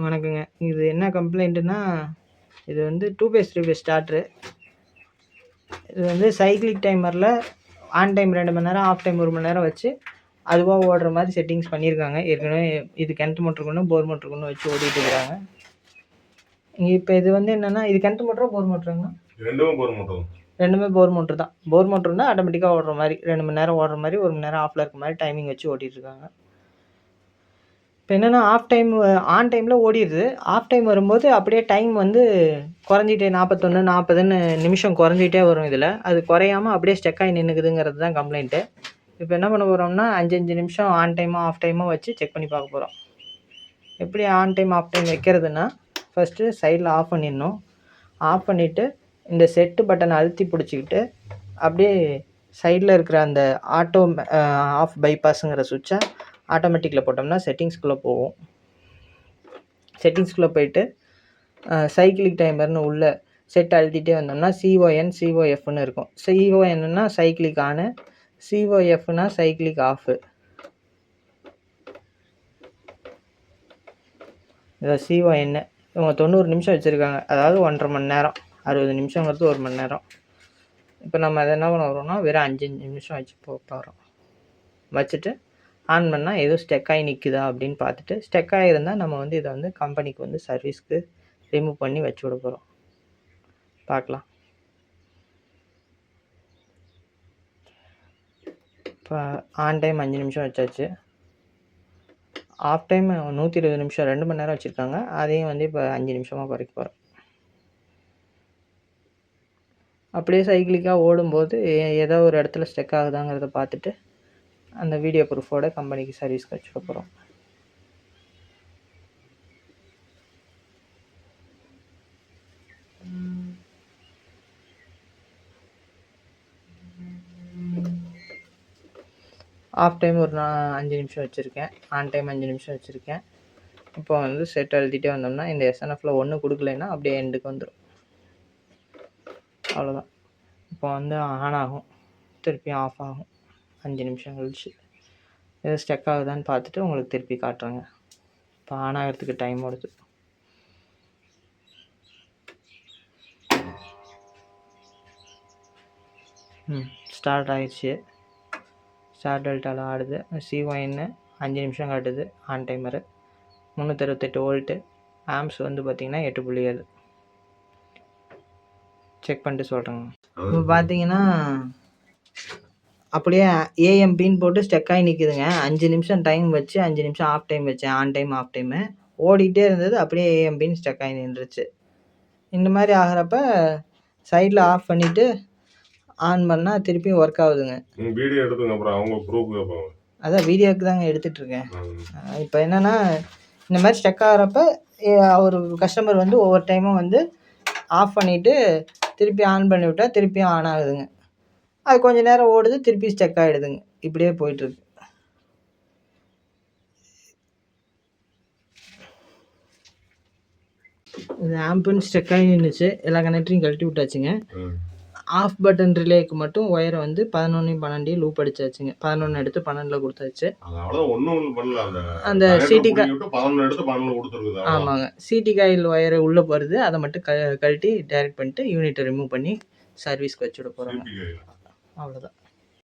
வணக்கங்க. இது என்ன கம்ப்ளைண்ட்டுன்னா, இது வந்து 2 பேஸ் 3 பேஸ் ஸ்டார்ட்ரு. இது வந்து சைக்கிளிக் டைமரில் ஆன் டைம் 2 மணி நேரம், ஆஃப் டைம் 1 மணி நேரம் வச்சு அதுவாக ஓடுற மாதிரி செட்டிங்ஸ் பண்ணியிருக்காங்க. ஏற்கனவே இது கிணத்து மோட்டருக்கு ஒன்று, போர் மோட்டருக்கு ஒன்று வச்சு ஓடிட்டு இருக்கிறாங்க. இப்போ இது வந்து என்னென்னா, இது கிணத்து மோட்டரா போர் மோட்டருங்கண்ணா? ரெண்டுமே போர் மோட்ரு தான். போர் மோட்டருன்னா ஆட்டோமேட்டிக்காக ஓடுற மாதிரி 2 மணி நேரம் ஓடுற மாதிரி, 1 மணி நேரம் ஆஃபில் இருக்க மாதிரி டைமிங் வச்சு ஓட்டிகிட்ருக்காங்க. இப்போ என்னென்னா, ஆன் டைமில் ஓடிடுது. ஆஃப் டைம் வரும்போது அப்படியே டைம் வந்து குறைஞ்சிட்டே 41, 40ன்னு நிமிஷம் குறைஞ்சிட்டே வரும் இதில். அது குறையாமல் அப்படியே ஸ்டெக் ஆகி நின்றுக்குதுங்கிறது தான் கம்ப்ளைண்ட்டு. இப்போ என்ன பண்ண போகிறோம்னா, 5 நிமிஷம் ஆன் டைமோ ஆஃப் டைமோ வச்சு செக் பண்ணி பார்க்க போகிறோம். எப்படி ஆன் டைம் ஆஃப் டைம் வைக்கிறதுனா, ஃபஸ்ட்டு சைடில் ஆஃப் பண்ணிடணும். ஆஃப் பண்ணிவிட்டு இந்த செட்டு பட்டனை அழுத்தி பிடிச்சிக்கிட்டு அப்படியே சைடில் இருக்கிற அந்த ஆஃப் பைபாஸுங்கிற சுவிட்சை ஆட்டோமேட்டிக்கில் போட்டோம்னா செட்டிங்ஸ்குள்ளே போகும். செட்டிங்ஸ்குள்ளே போயிட்டு சைக்கிளிக் டைமர்னு உள்ள செட் அழுத்திட்டே வந்தோம்னா CON COFன்னு இருக்கும். CONன்னா சைக்கிளிக் ஆனு, COFனா சைக்கிளிக் ஆஃபு. இதை CON இவங்க 90 நிமிஷம் வச்சுருக்காங்க. அதாவது 1.5 மணி நேரம். 60 நிமிஷங்கிறது 1 மணி நேரம். இப்போ நம்ம அதை என்ன பண்ண வரோம்னா, வெறும் 5 நிமிஷம் வச்சு போகிறோம். வச்சுட்டு ஆன் பண்ணால் எதுவும் ஸ்டெக் ஆகி நிற்குதா அப்படின்னு பார்த்துட்டு, ஸ்டெக் ஆகிருந்தால் நம்ம வந்து இதை வந்து கம்பெனிக்கு வந்து சர்வீஸ்க்கு ரிமூவ் பண்ணி வச்சு விட போகிறோம். பார்க்கலாம். இப்போ ஆன் டைம் 5 நிமிஷம் வச்சாச்சு. ஆஃப் டைம் 120 நிமிஷம் 2 மணி நேரம் வச்சுருக்காங்க. அதையும் வந்து இப்போ 5 நிமிஷமாக குறைக்க போகிறோம். அப்படியே சைக்கிளிக்காக ஓடும்போது ஏதோ ஒரு இடத்துல ஸ்டெக் ஆகுதாங்கிறத பார்த்துட்டு அந்த வீடியோ ப்ரூஃபோட கம்பெனிக்கு சர்வீஸ்க்கு வச்சுக்க போகிறோம். ஆஃப் டைம் ஒரு 5 நிமிஷம் வச்சுருக்கேன். ஆன் டைம் 5 நிமிஷம் வச்சுருக்கேன். இப்போ வந்து செட் அழுத்திட்டே வந்தோம்னா இந்த SNFல 1 கொடுக்கலைன்னா அப்படியே எண்டுக்கு வந்துடும். அவ்வளோதான். இப்போ வந்து ஆன் ஆகும், திருப்பியும் ஆஃப் ஆகும் 5 நிமிஷம் கழிச்சு. எது ஸ்டெக் ஆகுதான்னு பார்த்துட்டு உங்களுக்கு திருப்பி காட்டுறேங்க. இப்போ ஆன் ஆகிறதுக்கு டைம் ஓடுது. ஸ்டார்ட் ஆகிடுச்சு. ஸ்டார்ட் டெல்டாவில் ஆடுது. CON 5 நிமிஷம் காட்டுது. On timer 368 volt. ஆம்ஸ் வந்து பார்த்திங்கன்னா 8.7. செக் பண்ணிட்டு சொல்கிறேங்க. இப்போ பார்த்தீங்கன்னா அப்படியே AMPன்னு போட்டு ஸ்டெக் ஆகி நிற்குதுங்க. 5 நிமிஷம் டைம் வச்சு 5 நிமிஷம் ஆஃப் டைம் வச்சேன். ஆன் டைம் ஆஃப் டைமு ஓடிட்டே இருந்தது. அப்படியே AMPன்னு ஸ்டெக் ஆகி நின்றுச்சு. இந்த மாதிரி ஆகிறப்ப சைடில் ஆஃப் பண்ணிவிட்டு ஆன் பண்ணால் திருப்பியும் ஒர்க் ஆகுதுங்க. வீடியோ எடுத்துங்க, அப்புறம் அவங்க ப்ரூஃப் கேட்பாங்க. அதான் வீடியோக்கு தாங்க எடுத்துகிட்ருக்கேன். இப்போ என்னென்னா, இந்த மாதிரி ஸ்டெக் ஆகிறப்ப ஒரு கஸ்டமர் வந்து ஒவ்வொரு டைமும் வந்து ஆஃப் பண்ணிவிட்டு திருப்பி ஆன் பண்ணி விட்டால் திருப்பியும் ஆன் ஆகுதுங்க. அது கொஞ்சம் நேரம் ஓடுது, திருப்பி ஸ்டெக் ஆகிடுதுங்க. இப்படியே போயிட்டுருக்கு. இது ஆம்புன்னு ஸ்டெக் ஆகி நின்றுச்சு. எல்லா கனெக்டரையும் கழட்டி விட்டாச்சுங்க. ஆஃப் பட்டன் ரிலேக்கு மட்டும் ஒயரை வந்து 11 12 லூப் அடிச்சாச்சுங்க. 11 எடுத்து 12ல் கொடுத்தாச்சு. அந்த சிடி ஆமாங்க, சிடி காயில் ஒயரை உள்ளே போகிறது, அதை மட்டும் கழட்டி டைரக்ட் பண்ணிட்டு யூனிட்டை ரிமூவ் பண்ணி சர்வீஸ்க்கு வச்சுட போகிறோங்க. அவ்வளோதான்.